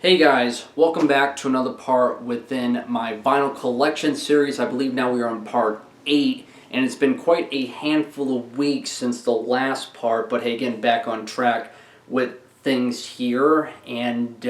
Hey guys, welcome back to another part within my vinyl collection series. I believe now we are on part 8, and it's been quite a handful of weeks since the last part, but hey, again, back on track with things here. And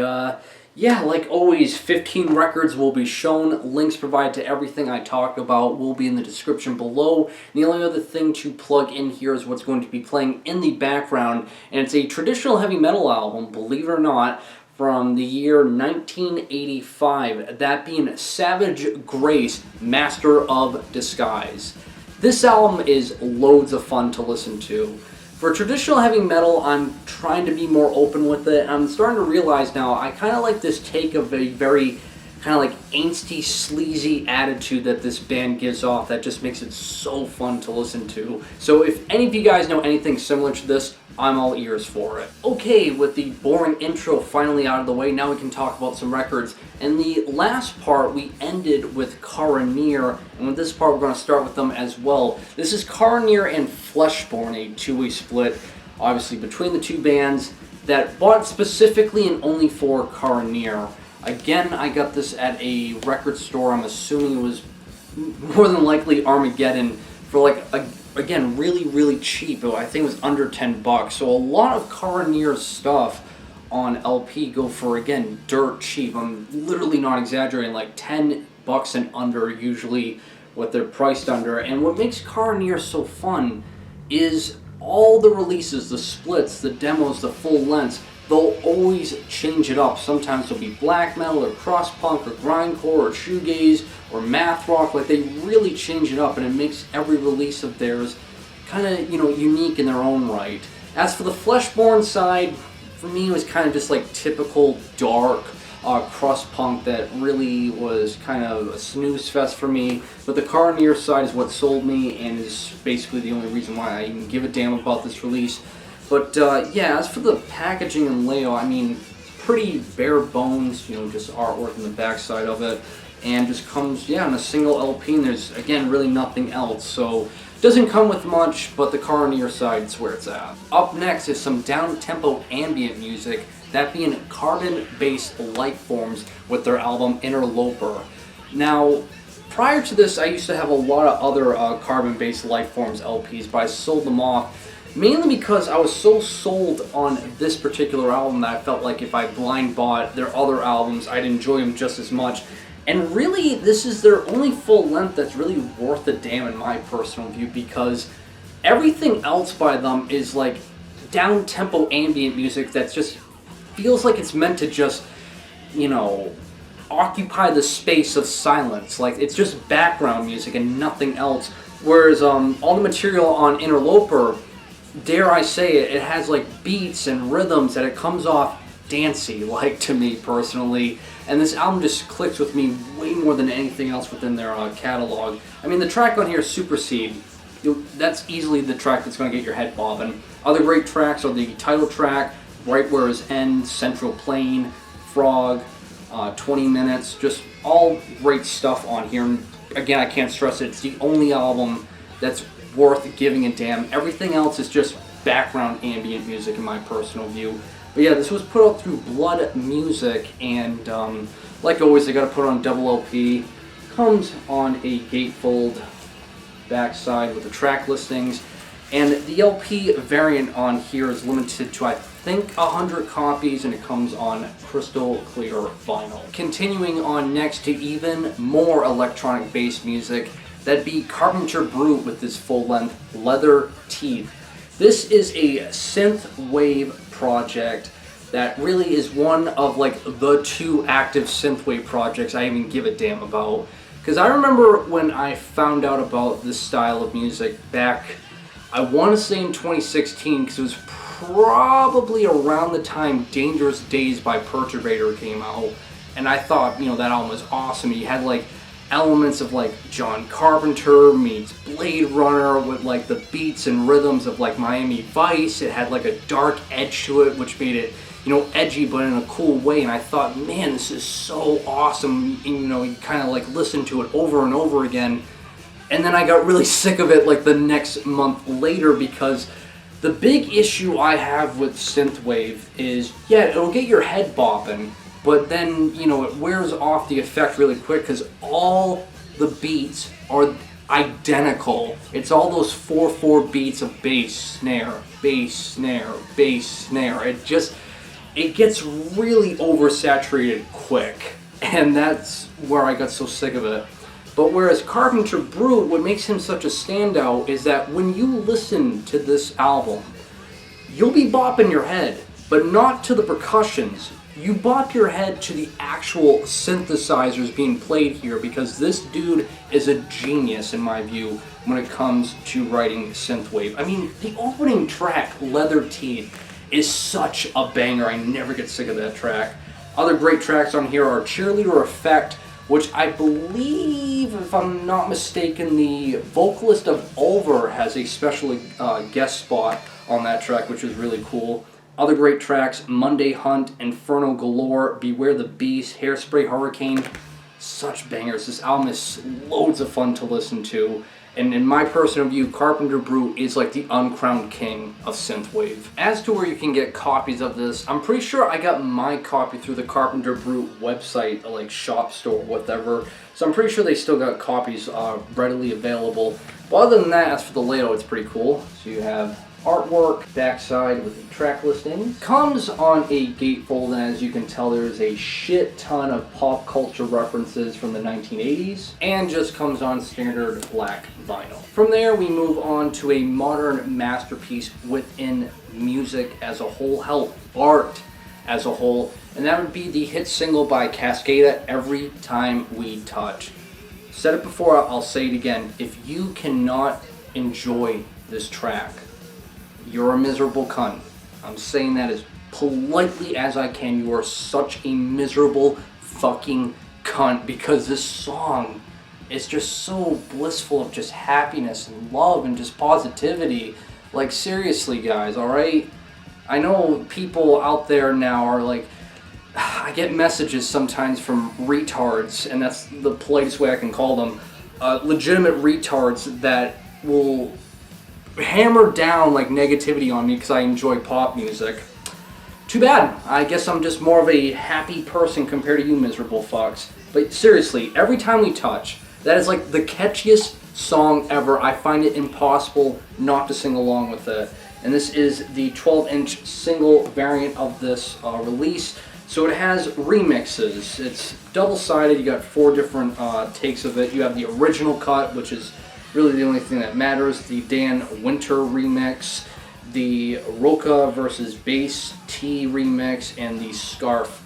yeah, like always, 15 records will be shown. Links provided to everything I talk about will be in the description below. And the only other thing to plug in here is what's going to be playing in the background, and it's a traditional heavy metal album, believe it or not, from the year 1985, that being Savage Grace, Master of Disguise. This album is loads of fun to listen to. For traditional heavy metal, I'm trying to be more open with it. I'm starting to realize now I kind of like this take of a very kind of like angsty, sleazy attitude that this band gives off that just makes it so fun to listen to. So if any of you guys know anything similar to this, I'm all ears for it. Okay, with the boring intro finally out of the way, now we can talk about some records. In the last part, we ended with Cara, Neir, and with this part, we're going to start with them as well. This is Cara, Neir and Fleshborn, a two-way split, obviously, between the two bands that bought specifically and only for Cara, Neir. Again, I got this at a record store. I'm assuming it was more than likely Armageddon for like again, really cheap. I think it was under $10. So a lot of Cara, Neir's stuff on LP go for, again, dirt cheap. I'm literally not exaggerating, like $10 and under usually what they're priced under. And what makes Cara, Neir so fun is all the releases, the splits, the demos, the full lengths, they'll always change it up. Sometimes it'll be black metal or cross punk or grindcore or shoegaze or math rock. Like, they really change it up, and it makes every release of theirs kind of, unique in their own right. As for the Fleshborn side, for me it was kind of just like typical dark crust punk that really was kind of a snooze fest for me. But the Cara, Neir side is what sold me and is basically the only reason why I even give a damn about this release. But yeah, as for the packaging and layout, I mean, pretty bare bones, just artwork on the backside of it, and just comes, yeah, on a single LP, and there's, again, really nothing else. So, doesn't come with much, but the Cara, Neir side is where it's at. Up next is some down-tempo ambient music, that being carbon-based Lifeforms with their album Interloper. Now, prior to this, I used to have a lot of other carbon-based Lifeforms LPs, but I sold them off. Mainly because I was so sold on this particular album that I felt like if I blind bought their other albums, I'd enjoy them just as much. And really, this is their only full length that's really worth a damn in my personal view, because everything else by them is like down-tempo ambient music that just feels like it's meant to just, occupy the space of silence. Like, it's just background music and nothing else. Whereas all the material on Interloper, dare I say it, it has like beats and rhythms that it comes off dancey, like, to me personally. And this album just clicks with me way more than anything else within their catalog. I mean, the track on here, Supersede, that's easily the track that's going to get your head bobbing. Other great tracks are the title track, Right Where His End, Central Plain, Frog, 20 Minutes, just all great stuff on here. And again, I can't stress it, it's the only album that's worth giving a damn. Everything else is just background ambient music in my personal view. But yeah, this was put out through Blood Music, and like always, they got to put it on double LP. Comes on a gatefold backside with the track listings, and the LP variant on here is limited to, I think, 100 copies, and it comes on crystal clear vinyl. Continuing on next to even more electronic bass music, that'd be Carpenter Brut with this full-length Leather Teeth. This is a synthwave project that really is one of like the two active synthwave projects I even give a damn about. Because I remember when I found out about this style of music back, I want to say in 2016, because it was probably around the time Dangerous Days by Perturbator came out, and I thought, that album was awesome. You had like elements of like John Carpenter meets Blade Runner with like the beats and rhythms of like Miami Vice. It had like a dark edge to it, which made it, edgy but in a cool way. And I thought, man, this is so awesome. And, you kind of like listen to it over and over again. And then I got really sick of it like the next month later, because the big issue I have with synthwave is, yeah, it'll get your head bopping, but then, you know, it wears off the effect really quick because all the beats are identical. It's all those 4/4 beats of bass, snare, bass, snare, bass, snare. It gets really oversaturated quick, and that's where I got so sick of it. But whereas Carpenter Brew, what makes him such a standout is that when you listen to this album, you'll be bopping your head, but not to the percussions. You bop your head to the actual synthesizers being played here, because this dude is a genius in my view when it comes to writing synthwave. I mean, the opening track, Leather Teeth, is such a banger. I never get sick of that track. Other great tracks on here are Cheerleader Effect, which I believe, if I'm not mistaken, the vocalist of Ulver has a special guest spot on that track, which is really cool. Other great tracks, Monday Hunt, Inferno Galore, Beware the Beast, Hairspray Hurricane. Such bangers. This album is loads of fun to listen to. And in my personal view, Carpenter Brew is like the uncrowned king of synthwave. As to where you can get copies of this, I'm pretty sure I got my copy through the Carpenter Brew website, like shop store, whatever. So I'm pretty sure they still got copies readily available. But other than that, as for the layout, it's pretty cool. So you have artwork, backside with the track listing. Comes on a gatefold, and as you can tell, there's a shit ton of pop culture references from the 1980s, and just comes on standard black vinyl. From there, we move on to a modern masterpiece within music as a whole, hell, art as a whole, and that would be the hit single by Cascada, Every Time We Touch. Said it before, I'll say it again. If you cannot enjoy this track, you're a miserable cunt. I'm saying that as politely as I can. You are such a miserable fucking cunt, because this song is just so blissful of just happiness and love and just positivity. Like, seriously, guys, alright? I know people out there now are like, I get messages sometimes from retards, and that's the politest way I can call them, legitimate retards that will hammer down like negativity on me because I enjoy pop music. Too bad. I guess I'm just more of a happy person compared to you miserable fucks. But seriously, Every Time We Touch, that is like the catchiest song ever. I find it impossible not to sing along with it. And this is the 12-inch single variant of this release. So it has remixes. It's double-sided. You got 4 different takes of it. You have the original cut, which is really the only thing that matters, the Dan Winter remix, the Roca versus Bass T remix, and the Scarf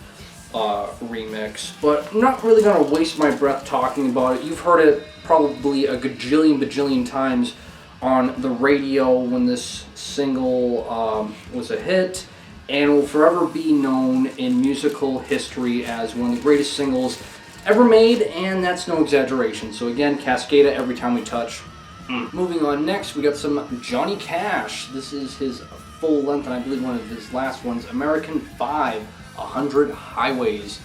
remix. But I'm not really going to waste my breath talking about it. You've heard it probably a bajillion times on the radio when this single was a hit, and will forever be known in musical history as one of the greatest singles ever made, and that's no exaggeration. So again, Cascada, Every Time We Touch. Moving on, next we got some Johnny Cash. This is his full length, and I believe one of his last ones, American 5, 100 Highways.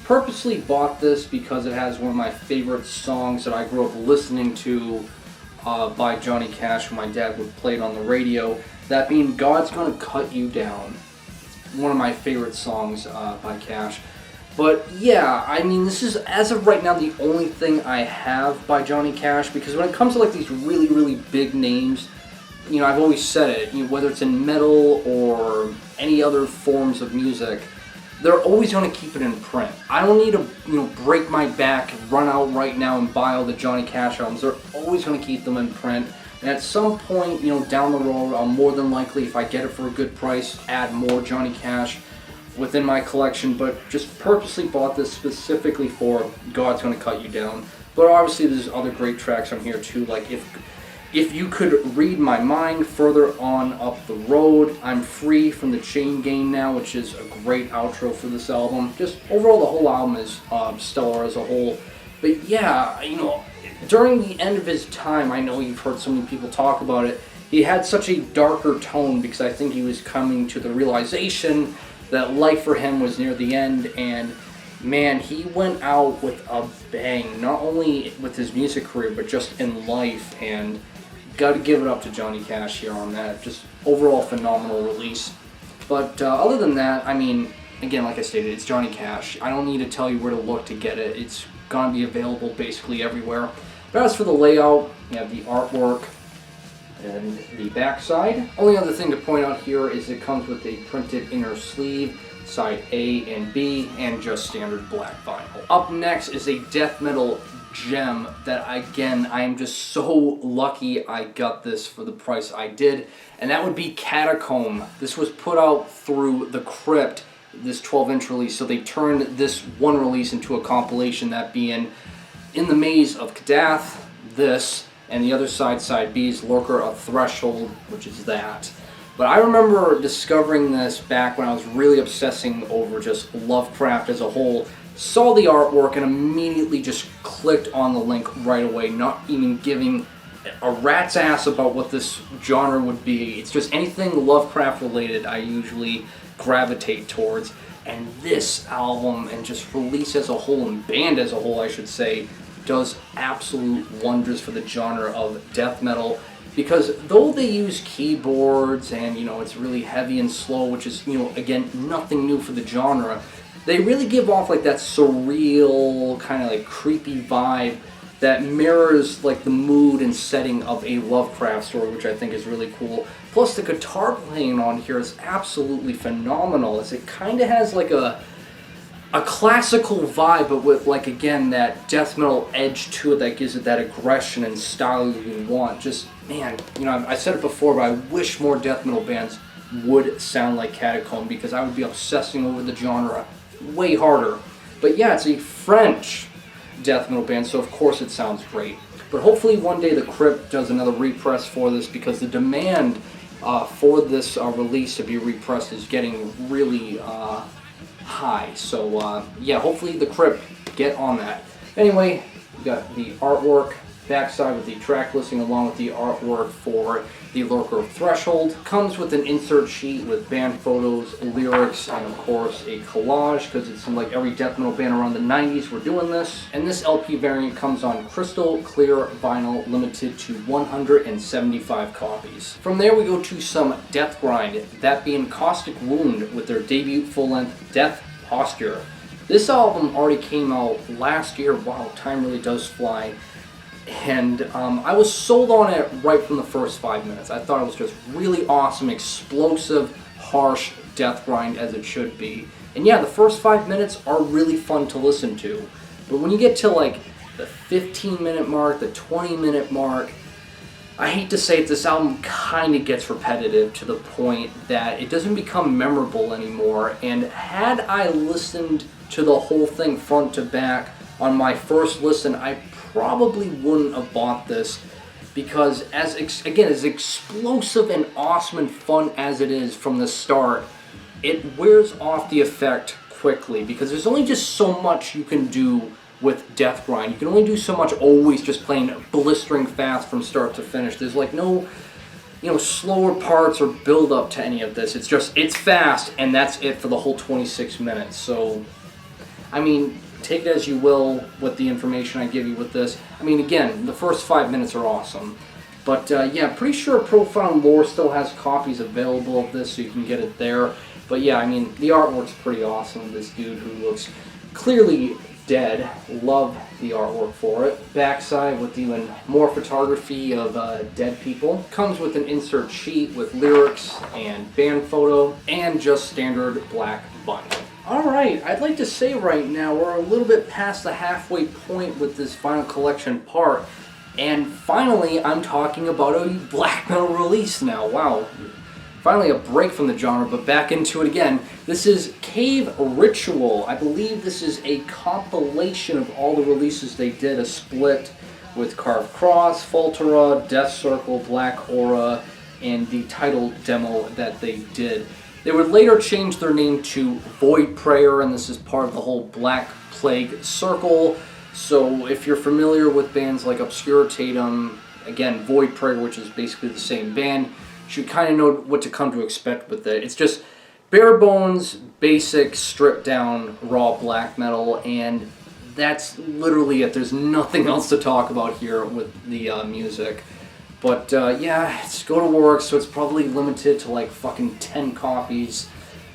Purposely bought this because it has one of my favorite songs that I grew up listening to by Johnny Cash when my dad would play it on the radio. That being God's Gonna Cut You Down. One of my favorite songs by Cash. But yeah, I mean, this is, as of right now, the only thing I have by Johnny Cash, because when it comes to like these really big names, you know, I've always said it, you know, whether it's in metal or any other forms of music, they're always going to keep it in print. I don't need to, you know, break my back, run out right now and buy all the Johnny Cash albums. They're always going to keep them in print. And at some point, you know, down the road, I'll more than likely, if I get it for a good price, add more Johnny Cash within my collection, but just purposely bought this specifically for God's Gonna Cut You Down. But obviously there's other great tracks on here too, like if you could read my mind, further on up the road, I'm Free from the Chain Gang Now, which is a great outro for this album. Just overall the whole album is stellar as a whole. But yeah, you know, during the end of his time, I know you've heard so many people talk about it, he had such a darker tone because I think he was coming to the realization that life for him was near the end, and man, he went out with a bang, not only with his music career, but just in life, and got to give it up to Johnny Cash here on that. Just overall phenomenal release. But other than that, I mean, again, like I stated, it's Johnny Cash. I don't need to tell you where to look to get it. It's gonna be available basically everywhere. But as for the layout, you have the artwork and the back side. Only other thing to point out here is it comes with a printed inner sleeve, side A and B, and just standard black vinyl. Up next is a death metal gem that, again, I am just so lucky I got this for the price I did, and that would be Catacomb. This was put out through the Crypt, this 12-inch release, so they turned this one release into a compilation, that being In the Maze of Catacomb, this, and the other side, side B's Lurker of Threshold, which is that. But I remember discovering this back when I was really obsessing over just Lovecraft as a whole. Saw the artwork and immediately just clicked on the link right away, not even giving a rat's ass about what this genre would be. It's just anything Lovecraft related I usually gravitate towards. And this album, and just release as a whole, and band as a whole I should say, does absolute wonders for the genre of death metal. Because though they use keyboards and, you know, it's really heavy and slow, which is, you know, again, nothing new for the genre, they really give off like that surreal, kind of like creepy vibe that mirrors like the mood and setting of a Lovecraft story, which I think is really cool. Plus the guitar playing on here is absolutely phenomenal, as it kind of has like a classical vibe, but with, like, again, that death metal edge to it that gives it that aggression and style you want. Just, man, you know, I said it before, but I wish more death metal bands would sound like Catacomb, because I would be obsessing over the genre way harder. But yeah, it's a French death metal band, so of course it sounds great. But hopefully one day the Crypt does another repress for this, because the demand for this release to be repressed is getting really high. So yeah, hopefully the Crypt get on that. Anyway, we got the artwork backside with the track listing along with the artwork for the Lurker of Threshold. Comes with an insert sheet with band photos, lyrics, and of course a collage, because it seemed like every death metal band around the 90s were doing this. And this LP variant comes on crystal clear vinyl, limited to 175 copies. From there we go to some death grind, that being Caustic Wound with their debut full-length Death Posture. This album already came out last year. Wow, time really does fly. And I was sold on it right from the first 5 minutes. I thought it was just really awesome, explosive, harsh death grind as it should be. And yeah, the first 5 minutes are really fun to listen to. But when you get to like the 15-minute mark, the 20-minute mark, I hate to say it, this album kind of gets repetitive to the point that it doesn't become memorable anymore. And had I listened to the whole thing front to back on my first listen, I probably wouldn't have bought this, because as explosive and awesome and fun as it is from the start, it wears off the effect quickly, because there's only just so much you can do with death grind. You can only do so much always just playing blistering fast from start to finish. There's like no, you know, slower parts or build up to any of this. It's fast, and that's it for the whole 26 minutes. So, I mean, take it as you will with the information I give you with this. I mean, again, the first 5 minutes are awesome. But yeah, pretty sure Profound Lore still has copies available of this, so you can get it there. But yeah, I mean, the artwork's pretty awesome. This dude who looks clearly dead. Love the artwork for it. Backside with even more photography of dead people. Comes with an insert sheet with lyrics and band photo, and just standard black vinyl. Alright, I'd like to say right now we're a little bit past the halfway point with this final collection part, and finally I'm talking about a black metal release now. Wow, finally a break from the genre, but back into it again. This is Cave Ritual. I believe this is a compilation of all the releases they did, a split with Carved Cross, Foltera, Death Circle, Black Aura, and the title demo that they did. They would later change their name to Void Prayer, and this is part of the whole Black Plague circle. So if you're familiar with bands like Obscuritatum, again, Void Prayer, which is basically the same band, you should kind of know what to come to expect with it. It's just bare bones, basic, stripped down, raw black metal, and that's literally it. There's nothing else to talk about here with the music. But yeah, it's go to work, so it's probably limited to like fucking 10 copies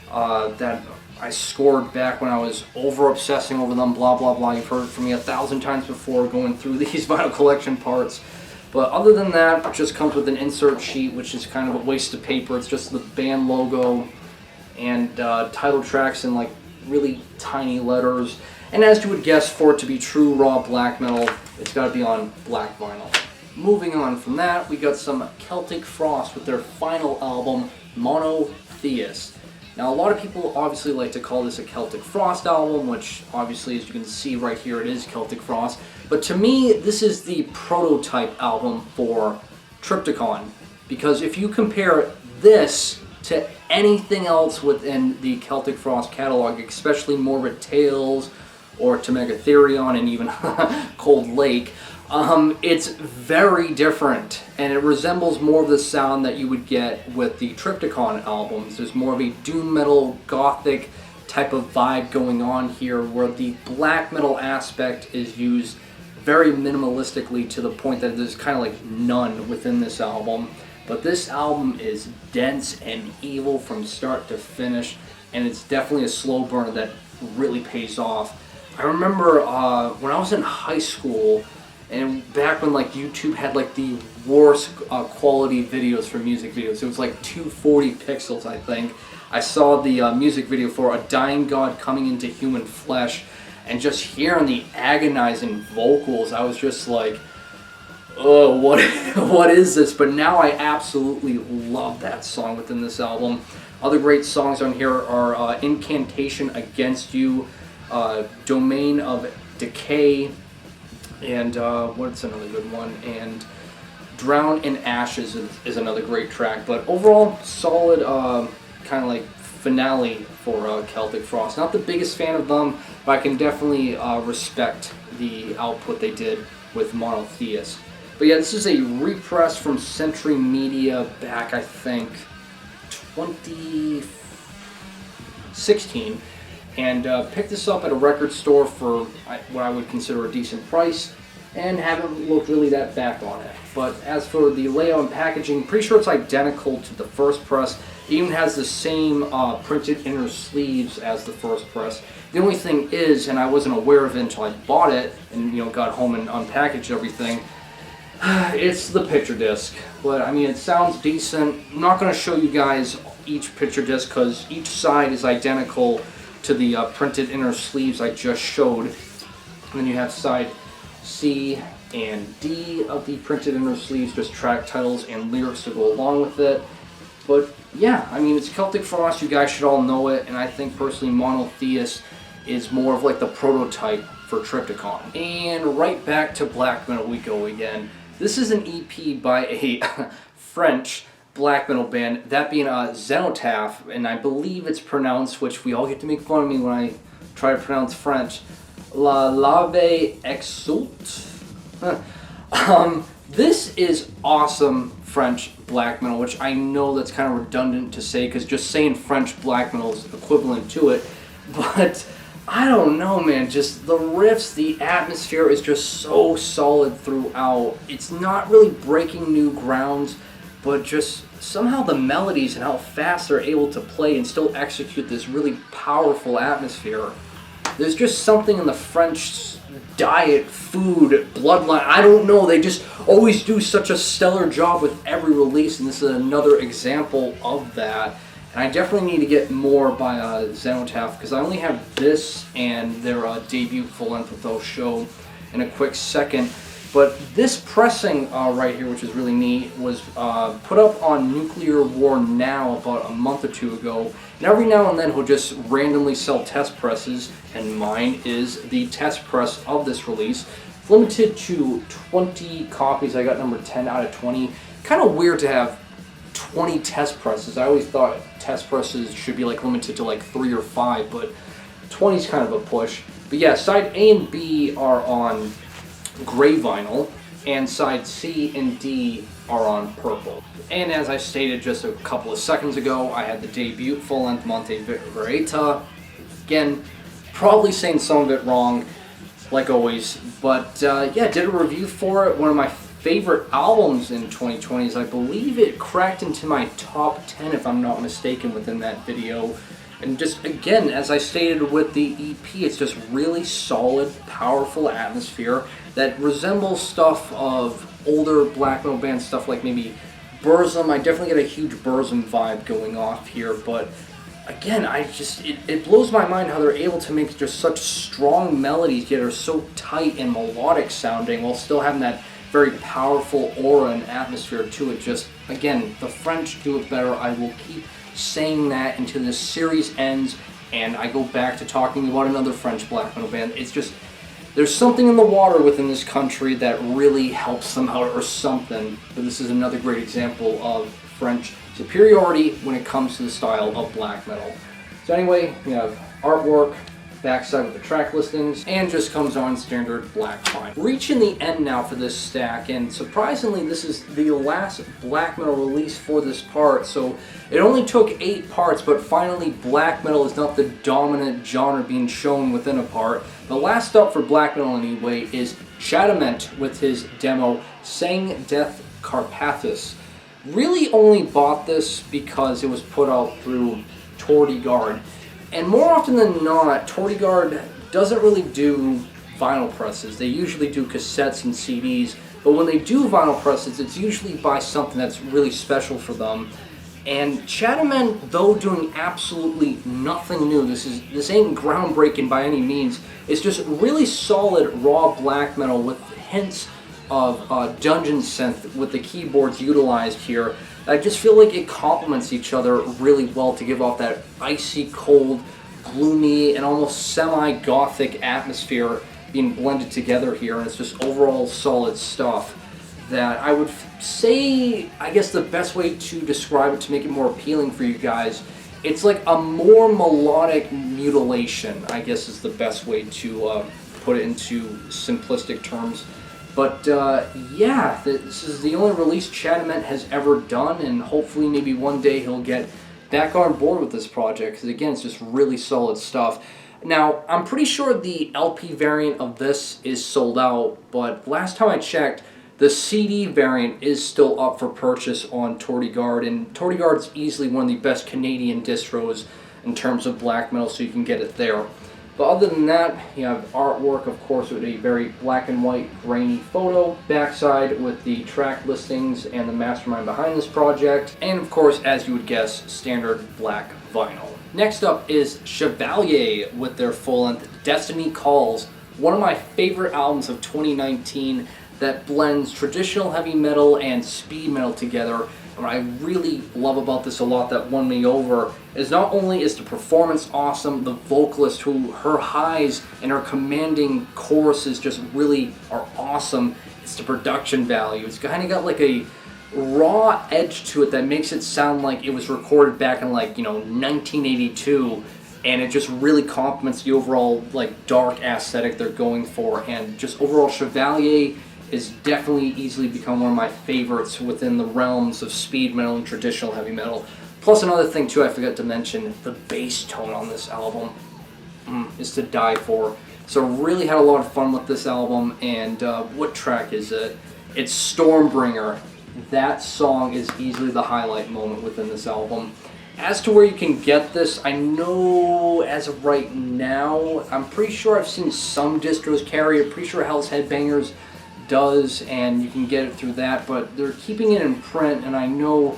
that I scored back when I was over-obsessing over them, blah, blah, blah. You've heard it from me 1,000 times before going through these vinyl collection parts. But other than that, it just comes with an insert sheet, which is kind of a waste of paper. It's just the band logo and title tracks in like really tiny letters. And as you would guess, for it to be true raw black metal, it's got to be on black vinyl. Moving on from that, we got some Celtic Frost with their final album, Monotheist. Now, a lot of people obviously like to call this a Celtic Frost album, which obviously, as you can see right here, it is Celtic Frost. But to me, this is the prototype album for Triptykon, because if you compare this to anything else within the Celtic Frost catalog, especially Morbid Tales or to Megatherion and even Cold Lake, it's very different, and it resembles more of the sound that you would get with the Triptykon albums. There's more of a doom metal, gothic type of vibe going on here, where the black metal aspect is used very minimalistically to the point that there's kind of like none within this album. But this album is dense and evil from start to finish, and it's definitely a slow burner that really pays off. I remember when I was in high school, and back when like YouTube had like the worst quality videos for music videos, it was like 240 pixels, I think. I saw the music video for A Dying God Coming into Human Flesh, and just hearing the agonizing vocals, I was just like, oh, what is this? But now I absolutely love that song within this album. Other great songs on here are Incantation Against You, Domain of Decay, and what's another good one? And Drown in Ashes is another great track. But overall, solid kind of like finale for Celtic Frost. Not the biggest fan of them, but I can definitely respect the output they did with Monotheist. But yeah, this is a repress from Century Media back, I think, 2016. And picked this up at a record store for what I would consider a decent price, and haven't looked really that back on it. But as for the layout and packaging, pretty sure it's identical to the first press. It even has the same printed inner sleeves as the first press. The only thing is, and I wasn't aware of it until I bought it and got home and unpackaged everything, it's the picture disc. But I mean, it sounds decent. I'm not going to show you guys each picture disc because each side is identical to the printed inner sleeves I just showed. And then you have side C and D of the printed inner sleeves, just track titles and lyrics to go along with it. But yeah, I mean, it's Celtic Frost, you guys should all know it, and I think personally Monotheist is more of like the prototype for Triptykon. And right back to black metal we go again. This is an EP by a French black metal band, that being Cenotaphe, and I believe it's pronounced, which we all get to make fun of me when I try to pronounce French, La Lave Exult. This is awesome French black metal, which I know that's kind of redundant to say because just saying French black metal is equivalent to it, but I don't know, man, just the riffs, the atmosphere is just so solid throughout. It's not really breaking new grounds, but just somehow the melodies and how fast they're able to play and still execute this really powerful atmosphere. There's just something in the French diet, food, bloodline, I don't know, they just always do such a stellar job with every release, and this is another example of that. And I definitely need to get more by Xenotaph, because I only have this and their debut full-length, which I'll show in a quick second. But this pressing right here, which is really neat, was put up on Nuclear War Now about a month or two ago. And every now and then he'll just randomly sell test presses, and mine is the test press of this release. It's limited to 20 copies. I got number 10 out of 20. Kind of weird to have 20 test presses. I always thought test presses should be like limited to like 3 or 5, but 20 is kind of a push. But yeah, side A and B are on gray vinyl, and side C and D are on purple. And as I stated just a couple of seconds ago, I had the debut full-length Monte Vereta. Again, probably saying some of it wrong, like always, but yeah, did a review for it. One of my favorite albums in 2020s. I believe it cracked into my top 10, if I'm not mistaken, within that video. And just, again, as I stated with the EP, it's just really solid, powerful atmosphere that resembles stuff of older black metal band stuff like maybe Burzum. I definitely get a huge Burzum vibe going off here, but again, it blows my mind how they're able to make just such strong melodies yet are so tight and melodic sounding while still having that very powerful aura and atmosphere to it. Just, again, the French do it better. I will keep saying that until this series ends and I go back to talking about another French black metal band. It's just, there's something in the water within this country that really helps them out or something. But this is another great example of French superiority when it comes to the style of black metal. So anyway, we have artwork, backside with the track listings, and just comes on standard black vinyl. Reaching the end now for this stack, and surprisingly this is the last black metal release for this part, so it only took 8 parts, but finally black metal is not the dominant genre being shown within a part. The last up for black metal anyway is Chätiment with his demo Sang Death Carpathus. Really only bought this because it was put out through Tordigard. And more often than not, Tordigard doesn't really do vinyl presses. They usually do cassettes and CDs, but when they do vinyl presses, it's usually by something that's really special for them. And Chätiment, though doing absolutely nothing new, this ain't groundbreaking by any means, it's just really solid raw black metal with hints of dungeon synth with the keyboards utilized here. I just feel like it complements each other really well to give off that icy cold, gloomy, and almost semi-gothic atmosphere being blended together here, and it's just overall solid stuff that I would say, I guess the best way to describe it to make it more appealing for you guys, it's like a more melodic mutilation, I guess is the best way to put it into simplistic terms. But yeah, this is the only release Chätiment has ever done, and hopefully maybe one day he'll get back on board with this project, because again, it's just really solid stuff. Now, I'm pretty sure the LP variant of this is sold out, but last time I checked, the CD variant is still up for purchase on Tordigard, and Tordigard's easily one of the best Canadian distros in terms of black metal, so you can get it there. But other than that, you have artwork, of course, with a very black and white, grainy photo. Backside with the track listings and the mastermind behind this project. And of course, as you would guess, standard black vinyl. Next up is Chevalier with their full-length Destiny Calls, one of my favorite albums of 2019 that blends traditional heavy metal and speed metal together. What I really love about this a lot that won me over is not only is the performance awesome, the vocalist her highs and her commanding choruses just really are awesome, it's the production value. It's kind of got like a raw edge to it that makes it sound like it was recorded back in 1982, and it just really complements the overall dark aesthetic they're going for. And just overall, Chevalier is definitely easily become one of my favorites within the realms of speed metal and traditional heavy metal. Plus another thing too I forgot to mention, the bass tone on this album is to die for. So really had a lot of fun with this album. And what track is it? It's Stormbringer. That song is easily the highlight moment within this album. As to where you can get this, I know as of right now, I'm pretty sure I've seen some distros carry it. Pretty sure Hell's Headbangers does, and you can get it through that, but they're keeping it in print, and I know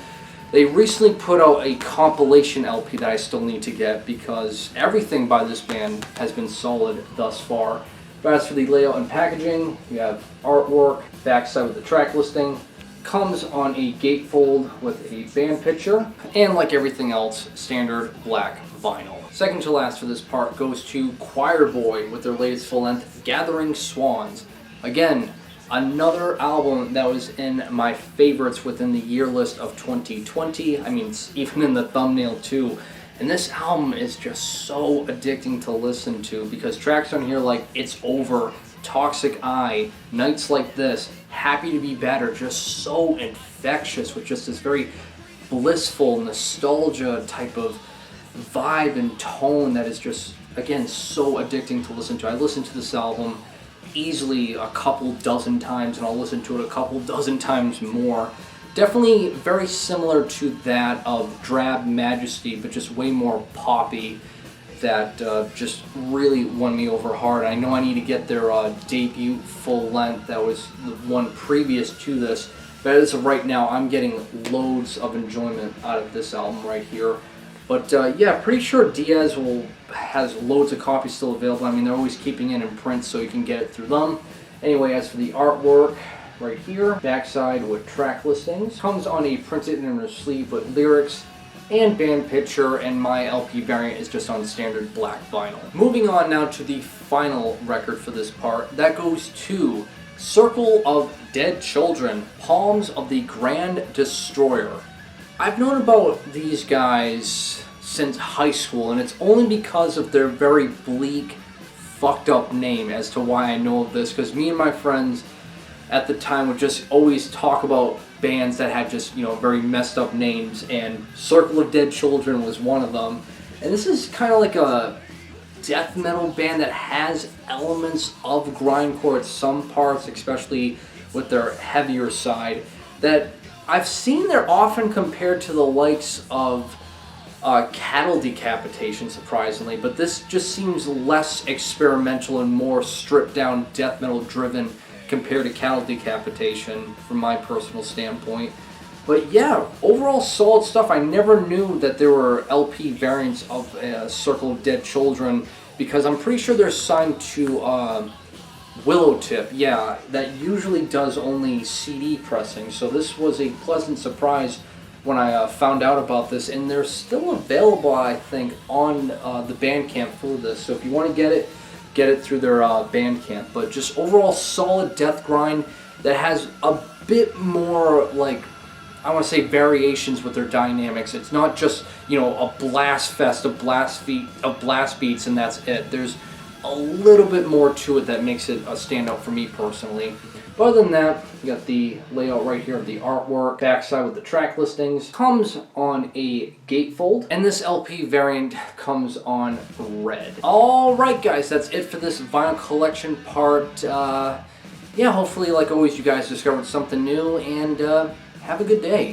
they recently put out a compilation LP that I still need to get because everything by this band has been solid thus far. But as for the layout and packaging, you have artwork, backside with the track listing, comes on a gatefold with a band picture, and like everything else, standard black vinyl. Second to last for this part goes to Choir Boy with their latest full-length Gathering Swans. Again, another album that was in my favorites within the year list of 2020. I mean, even in the thumbnail too. And this album is just so addicting to listen to because tracks on here like It's Over, Toxic Eye, Nights Like This, Happy to Be Better, just so infectious with just this very blissful nostalgia type of vibe and tone that is just, again, so addicting to listen to. I listened to this album easily a couple dozen times, and I'll listen to it a couple dozen times more. Definitely very similar to that of Drab Majesty, but just way more poppy. That just really won me over hard. I know I need to get their debut full length. That was the one previous to this. But as of right now, I'm getting loads of enjoyment out of this album right here. But yeah, pretty sure Diaz has loads of copies still available. I mean, they're always keeping it in print so you can get it through them. Anyway, as for the artwork, right here, backside with track listings. Comes on a printed inner sleeve with lyrics and band picture, and my LP variant is just on standard black vinyl. Moving on now to the final record for this part. That goes to Circle of Dead Children, Palms of the Grand Destroyer. I've known about these guys since high school, and it's only because of their very bleak, fucked up name as to why I know of this, because me and my friends at the time would just always talk about bands that had just, very messed up names, and Circle of Dead Children was one of them. And this is kind of like a death metal band that has elements of grindcore at some parts, especially with their heavier side, that I've seen they're often compared to the likes of Cattle Decapitation, surprisingly, but this just seems less experimental and more stripped down death metal driven compared to Cattle Decapitation from my personal standpoint. But yeah, overall solid stuff. I never knew that there were LP variants of Circle of Dead Children, because I'm pretty sure they're signed to Willowtip. Yeah, that usually does only CD pressing, so this was a pleasant surprise when I found out about this, and they're still available, I think, on the Bandcamp for this. So if you want to get it through their Bandcamp. But just overall solid death grind that has a bit more, like, I want to say, variations with their dynamics. It's not just, a blast fest of blast beats and that's it. There's a little bit more to it that makes it a standout for me personally. But other than that, you got the layout right here of the artwork, backside with the track listings. Comes on a gatefold, and this LP variant comes on red. Alright guys, that's it for this vinyl collection part. Yeah, hopefully, like always, you guys discovered something new, and have a good day.